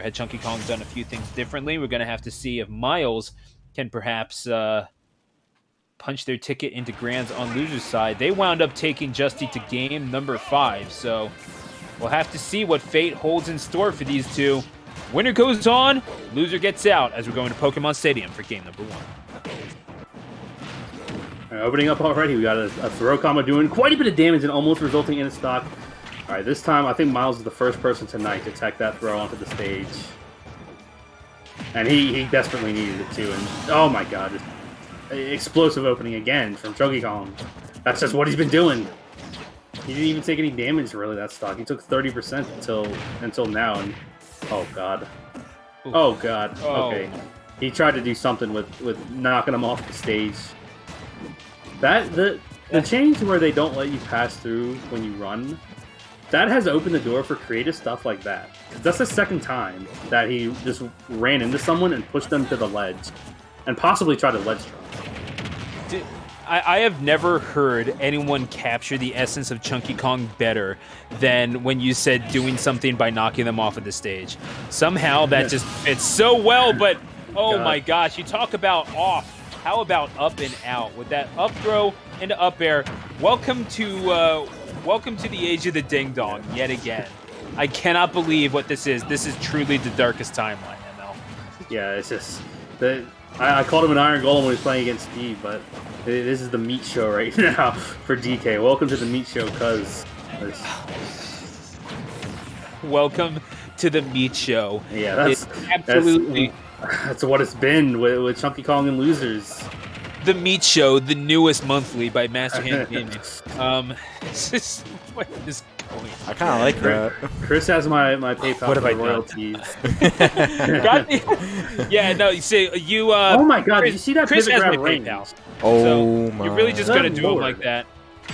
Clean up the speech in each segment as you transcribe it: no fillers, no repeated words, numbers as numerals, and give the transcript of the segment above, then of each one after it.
Had ChunkyKong done a few things differently, we're going to have to see if Myles can perhaps punch their ticket into grands on loser's side. They wound up taking Justy to game number 5, so we'll have to see what fate holds in store for these two. Winner goes on, loser gets out as we're going to Pokemon Stadium for game number 1. Opening up already, we got a throw combo doing quite a bit of damage and almost resulting in a stock. All right, this time I think Myles is the first person tonight to tech that throw onto the stage. And he desperately needed it too. And oh my god, just explosive opening again from ChunkyKong. That's just what he's been doing. He didn't even take any damage really, that stock. He took 30% until now. And oh god. Oh god. Okay. He tried to do something with knocking him off the stage. The change where they don't let you pass through when you run, that has opened the door for creative stuff like that. That's the second time that he just ran into someone and pushed them to the ledge, and possibly tried to ledge drop. I have never heard anyone capture the essence of ChunkyKong better than when you said doing something by knocking them off of the stage. Somehow that just fits so well, but oh my gosh, you talk about off. How about up and out with that up throw into up air? Welcome to the age of the ding dong yet again. I cannot believe what this is. This is truly the darkest timeline, ML. Yeah, it's just I called him an Iron Golem when he was playing against Steve, but this is the meat show right now for DK. Welcome to the meat show, cuz. Welcome to the meat show. Yeah, that's absolutely. That's what it's been with ChunkyKong and losers. The Meat Show, the newest monthly by Master Hand Gaming. It's just, what is going on? I kind of like that. Chris has my PayPal what have I royalties. Yeah, no, you see, you. Oh my god, Chris, did you see that Chris pivot has grab my range? PayPal. Oh so my. You're really just gonna do him like that.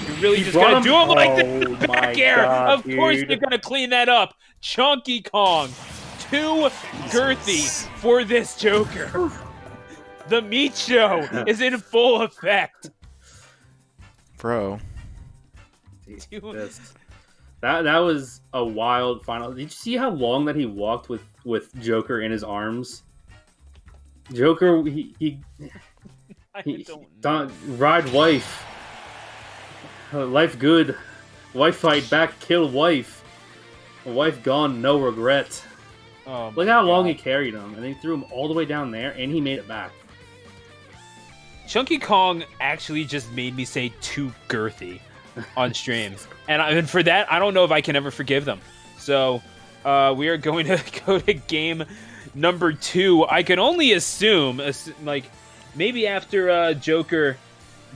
You're really just gonna do him like that. Back air. Of course, you're gonna clean that up. ChunkyKong. Too girthy for this Joker. The meat show is in full effect. Bro. That was a wild final. Did you see how long that he walked with Joker in his arms? Joker, he don't ride wife. Life good. Wife fight back, kill wife. Wife gone, no regret. Look how long he carried him, and he threw him all the way down there, and he made it back. ChunkyKong actually just made me say too girthy on stream, and for that, I don't know if I can ever forgive them. So we are going to go to game number 2. I can only assume, like, maybe after Joker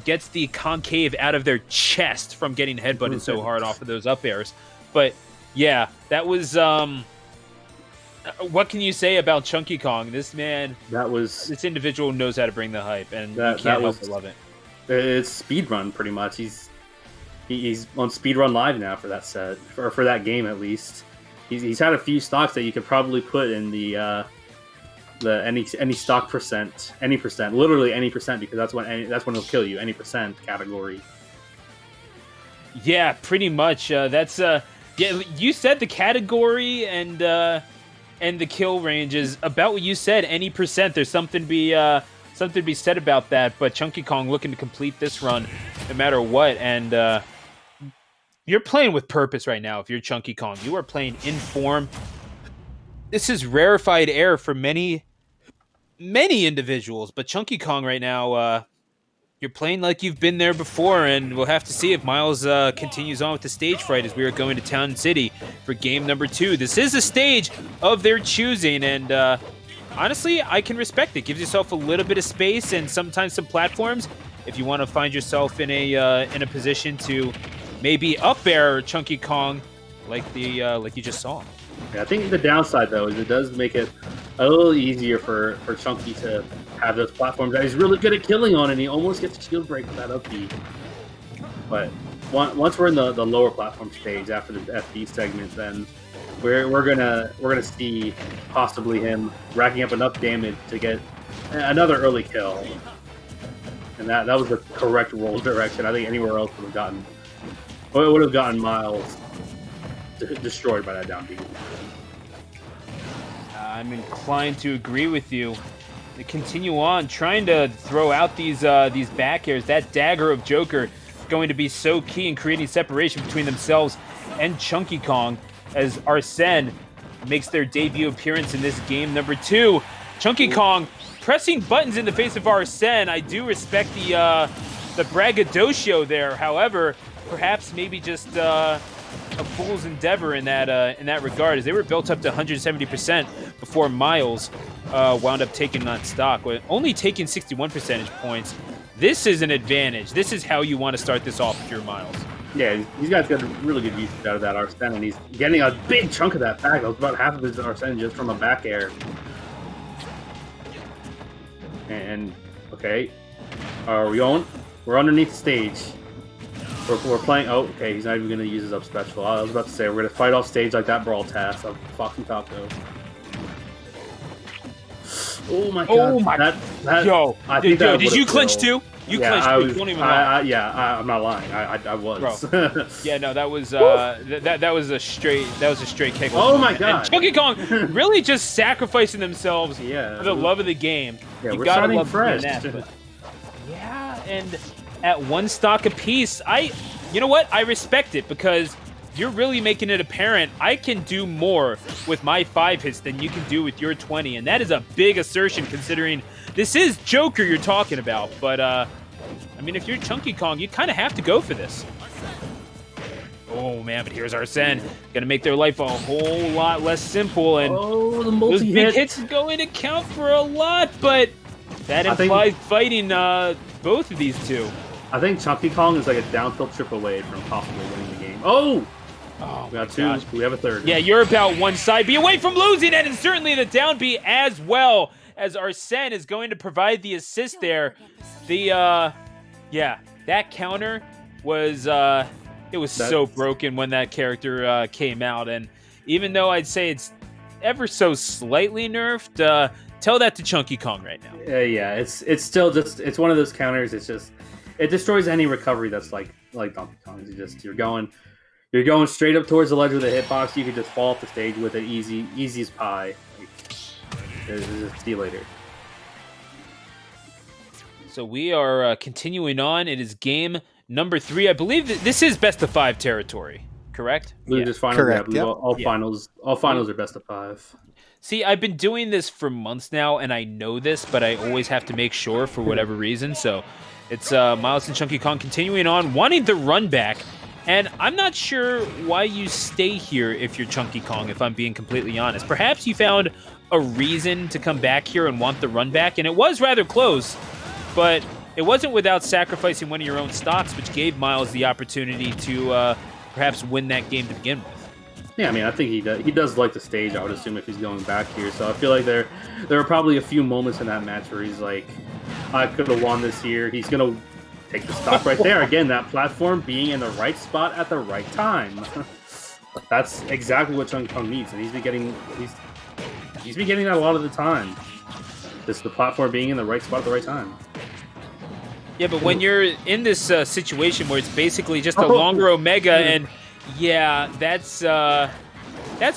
gets the concave out of their chest from getting headbutted so hard off of those up airs. But yeah, that was what can you say about ChunkyKong? This man, this individual knows how to bring the hype, and you can't help but love it. It's speedrun pretty much. He's on speedrun live now for that set, or for that game at least. He's had a few stocks that you could probably put in the any stock percent, any percent, literally any percent, because that's when he'll kill you, any percent category. Yeah, pretty much. That's yeah. You said the category and the kill range is about what you said. Any percent. There's something to be said about that. But ChunkyKong looking to complete this run, no matter what. And you're playing with purpose right now. If you're ChunkyKong, you are playing in form. This is rarefied air for many individuals. But ChunkyKong right now, you're playing like you've been there before, and we'll have to see if Myles continues on with the stage fright as we are going to Town City for game number 2. This is a stage of their choosing, and honestly, I can respect it. Gives yourself a little bit of space and sometimes some platforms if you want to find yourself in a position to maybe up air ChunkyKong like you just saw. Yeah, I think the downside though is it does make it a little easier for Chunky to have those platforms that he's really good at killing on, and he almost gets a shield break with that up B. But once we're in the lower platform stage after the FB segment, then we're gonna see possibly him racking up enough damage to get another early kill, and that was the correct roll direction. I think anywhere else would have gotten Myles destroyed by that down B. I'm inclined to agree with you. They continue on, trying to throw out these back airs. That dagger of Joker going to be so key in creating separation between themselves and ChunkyKong as Arsene makes their debut appearance in this game number 2. ChunkyKong pressing buttons in the face of Arsene. I do respect the braggadocio there. However, perhaps maybe just a fool's endeavor in that regard, as they were built up to 170% before Myles wound up taking that stock, only taking 61 percentage points. This is an advantage. This is how you want to start this off if you're Myles. Yeah, these guys got a really good usage out of that Arsene, and he's getting a big chunk of that back. That was about half of his Arsene just from a back air. And, okay. Are we going? We're underneath the stage. We're playing. Oh, okay. He's not even going to use his up special. I was about to say, we're going to fight off stage like that Brawl Task. I'll fucking taco. Oh my god. Oh my that, Yo, I think that did you clinch too? You clinched too. Don't even lie. I'm not lying. I was. Bro. Yeah, no, that was that was a straight kick. Oh my god. And ChunkyKong really just sacrificing themselves for the love of the game. Yeah, you we're gotta starting love fresh. That, but yeah, and at 1 stock apiece, you know what? I respect it because you're really making it apparent I can do more with my 5 hits than you can do with your 20, and that is a big assertion considering this is Joker you're talking about. But I mean, if you're ChunkyKong, you kind of have to go for this. Oh man, but here's Arsene, gonna make their life a whole lot less simple, and the those big hits is going to count for a lot, but that implies fighting both of these two. I think ChunkyKong is like a down tilt trip away from possibly winning the game. Oh, we got 2. Gosh. We have a 3rd. Yeah, you're about 1 side. Be away from losing it, and certainly the down B as well, as Arsene is going to provide the assist there. The, that counter was, it was so broken when that character came out, and even though I'd say it's ever so slightly nerfed, tell that to ChunkyKong right now. Yeah, it's still just, it's one of those counters, it's just, it destroys any recovery that's like Donkey Kong. You're going straight up towards the ledge with a hitbox. You can just fall off the stage with it easy as pie. See you later. So we are continuing on. It is game number 3. I believe that this is best of 5 territory, correct? Just finals. Correct. Yeah, all finals are best of 5. See, I've been doing this for months now, and I know this, but I always have to make sure for whatever reason. So it's Myles and ChunkyKong continuing on, wanting the run back. And I'm not sure why you stay here if you're ChunkyKong, if I'm being completely honest. Perhaps you found a reason to come back here and want the run back, and it was rather close, but it wasn't without sacrificing one of your own stocks, which gave Myles the opportunity to perhaps win that game to begin with. Yeah, I mean, I think he does like the stage, I would assume, if he's going back here. So I feel like there are probably a few moments in that match where he's like, I could have won this here. He's going to take the stock right there. Again, that platform being in the right spot at the right time. That's exactly what ChunkyKong needs, and he's been getting that a lot of the time. Just the platform being in the right spot at the right time. Yeah, but when you're in this situation where it's basically just a longer Omega, and yeah, that's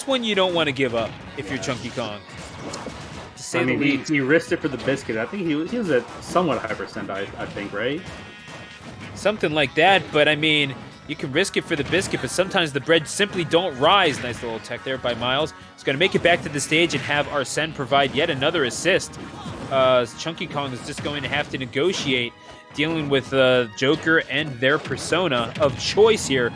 when you don't want to give up if you're ChunkyKong. I mean, he risked it for the biscuit. I think he was at somewhat high percent, I think, right? Something like that, but I mean, you can risk it for the biscuit, but sometimes the bread simply don't rise. Nice little tech there by Myles. He's going to make it back to the stage and have Arsene provide yet another assist. ChunkyKong is just going to have to negotiate dealing with Joker and their persona of choice here.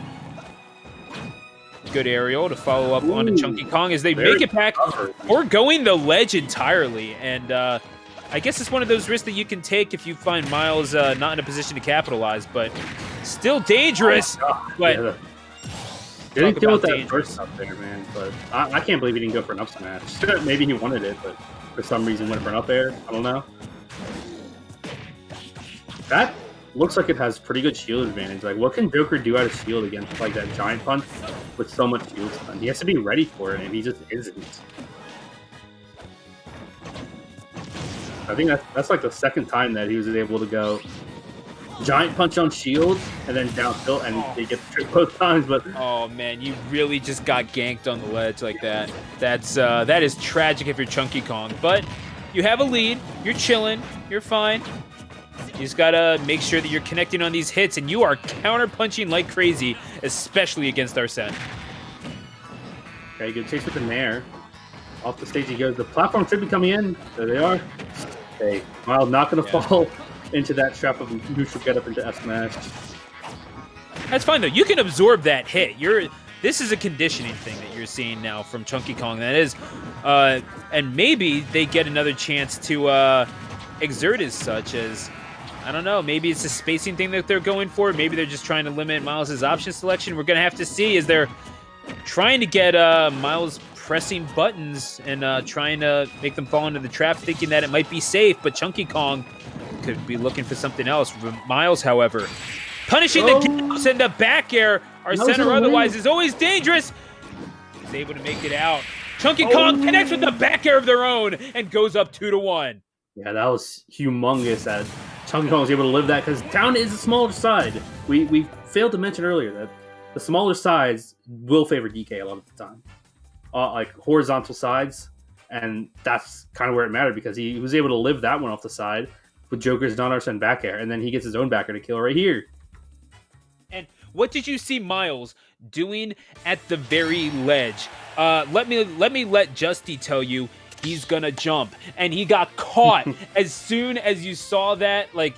Good aerial to follow up onto ChunkyKong as they make it back, or going the ledge entirely. And I guess it's one of those risks that you can take if you find Myles not in a position to capitalize, but still dangerous. But didn't deal with that first up there, man. But I can't believe he didn't go for an up smash. Maybe he wanted it, but for some reason went for an up air. I don't know. That looks like it has pretty good shield advantage. Like, what can Joker do out of shield against like that giant punch with so much shield stun? He has to be ready for it, and he just isn't. I think that's like the second time that he was able to go giant punch on shield, and then down tilt, and they get the trick both times. But Oh man, you really just got ganked on the ledge like that. That is tragic if you're ChunkyKong. But you have a lead. You're chilling. You're fine. You just gotta make sure that you're connecting on these hits, and you are counter punching like crazy, especially against Arsene. okay, good chase with the Nair. Off the stage he goes. The platform should be coming in. There they are. Okay, Myles not going to fall into that trap of neutral get up into F smash. That's fine though. You can absorb that hit. This is a conditioning thing that you're seeing now from ChunkyKong. That is, and maybe they get another chance to exert as such as, I don't know, maybe it's a spacing thing that they're going for. Maybe they're just trying to limit Myles' option selection. We're going to have to see as they're trying to get Myles pressing buttons and trying to make them fall into the trap, thinking that it might be safe, but ChunkyKong could be looking for something else. Myles, however, punishing the chaos and the back air, Arsene or otherwise, is always dangerous. He's able to make it out. ChunkyKong connects with the back air of their own and goes up 2-1. Yeah, that was humongous that ChunkyKong was able to live that because Town is a smaller side. We failed to mention earlier that the smaller sides will favor DK a lot of the time. Like horizontal sides, and that's kind of where it mattered because he was able to live that one off the side with Joker's non-Arsene back air, and then he gets his own back air to kill right here. And what did you see Myles doing at the very ledge? Let me let Justy tell you he's gonna jump, and he got caught as soon as you saw that. Like,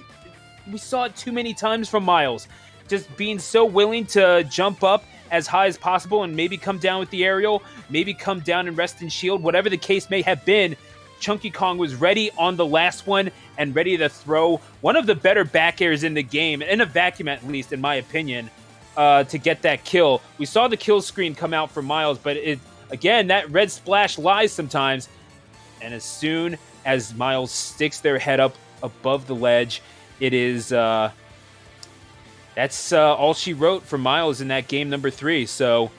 we saw it too many times from Myles, just being so willing to jump up as high as possible and maybe come down with the aerial, maybe come down and rest in shield, whatever the case may have been. ChunkyKong was ready on the last one and ready to throw one of the better back airs in the game, in a vacuum at least, in my opinion, to get that kill. We saw the kill screen come out for Myles, but again, that red splash lies sometimes. And as soon as Myles sticks their head up above the ledge, it is... that's all she wrote for Myles in that game number 3. So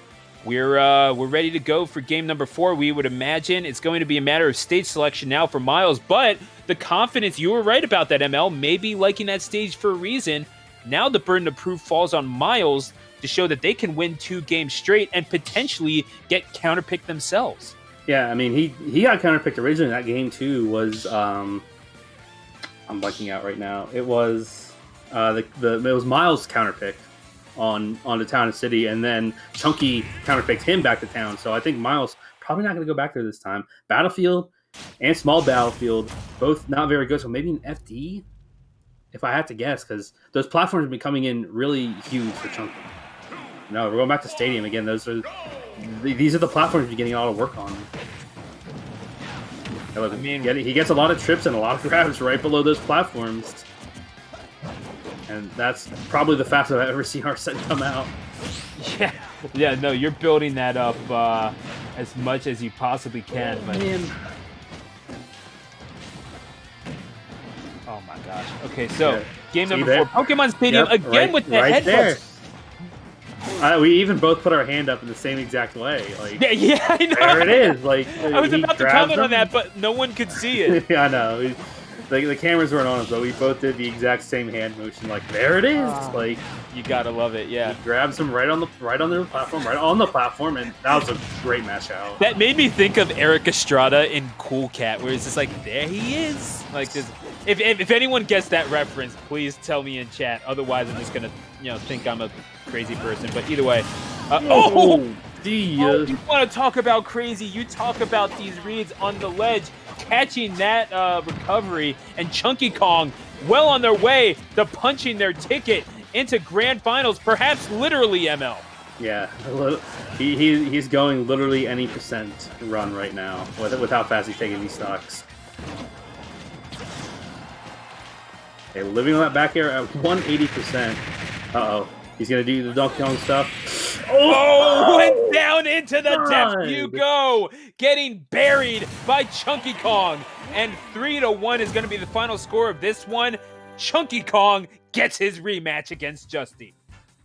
we're ready to go for game number 4. We would imagine it's going to be a matter of stage selection now for Myles. But the confidence, you were right about that, ML, maybe liking that stage for a reason. Now the burden of proof falls on Myles to show that they can win 2 games straight and potentially get counterpicked themselves. Yeah, I mean, he got counterpicked originally. That game too was I'm blanking out right now. It was it was Myles counterpick on the Town and City, and then Chunky counterpicked him back to Town. So I think Myles probably not going to go back there this time. Battlefield and Small Battlefield, both not very good. So maybe an FD, if I had to guess, because those platforms have been coming in really huge for Chunky. No, we're going back to Stadium again. These are the platforms you're getting a lot of work on. I mean, he gets a lot of trips and a lot of grabs right below those platforms. And that's probably the fastest I've ever seen Arsene come out. Yeah, no, you're building that up as much as you possibly can. But oh my gosh. Okay, so game number 4, Pokemon Stadium again with the head there. We even both put our hand up in the same exact way. Like, yeah, I know. There it is. Like, I was about to comment on that, but no one could see it. Yeah, I know. The cameras weren't on us, but we both did the exact same hand motion. Like, there it is. Like, you gotta love it. Yeah, he grabs him right on the platform, and that was a great match out. That made me think of Eric Estrada in Cool Cat, where it's just like, there he is. Like, this. If anyone gets that reference, please tell me in chat. Otherwise, I'm just gonna think I'm a crazy person. But either way, you want to talk about crazy? You talk about these reads on the ledge, catching that recovery, and ChunkyKong well on their way to punching their ticket into grand finals, perhaps literally, ML. Yeah, he's going literally any percent run right now with how fast he's taking these stocks. Okay, living on that back air at 180%. Uh-oh. He's going to do the Donkey Kong stuff. Oh, went down into the depth you go. Getting buried by ChunkyKong. And 3-1 is going to be the final score of this one. ChunkyKong gets his rematch against Justy.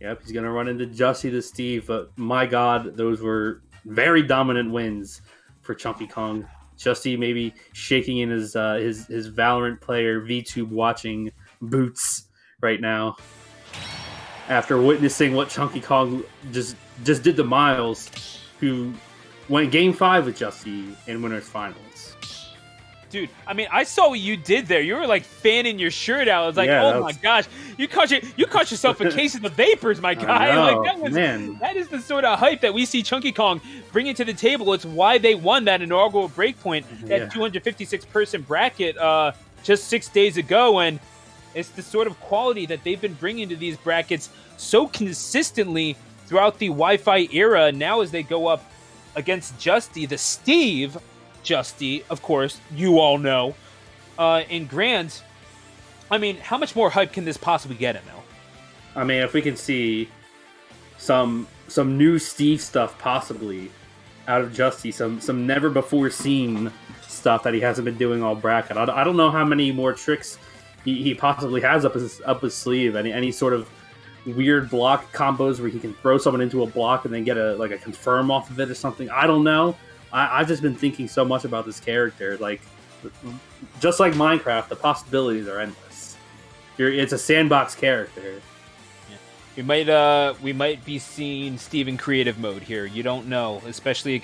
Yep, he's going to run into Justy the Steve. But my God, those were very dominant wins for ChunkyKong. Justy maybe shaking in his Valorant player VTube watching boots right now. After witnessing what ChunkyKong just did to Myles, who went Game 5 with Justy in Winners Finals. Dude, I mean, I saw what you did there. You were like fanning your shirt out. I was like, Yeah, oh my gosh, you caught yourself a case of the vapors, my guy. know, Like man. that is the sort of hype that we see ChunkyKong bringing to the table. It's why they won that inaugural Breakpoint, that 256-person bracket, just 6 days ago, and it's the sort of quality that they've been bringing to these brackets so consistently throughout the Wi-Fi era. Now, as they go up against Justy, the Steve Justy, of course, you all know, in Grand. I mean, how much more hype can this possibly get, Emil? I mean, if we can see some new Steve stuff possibly out of Justy, some never before seen stuff that he hasn't been doing all bracket. I don't know how many more tricks he possibly has up his sleeve. Any sort of weird block combos where he can throw someone into a block and then get a confirm off of it or something. I don't know. I've just been thinking so much about this character. Like, just like Minecraft, the possibilities are endless. It's a sandbox character. We might be seeing Steve in creative mode here. You don't know, especially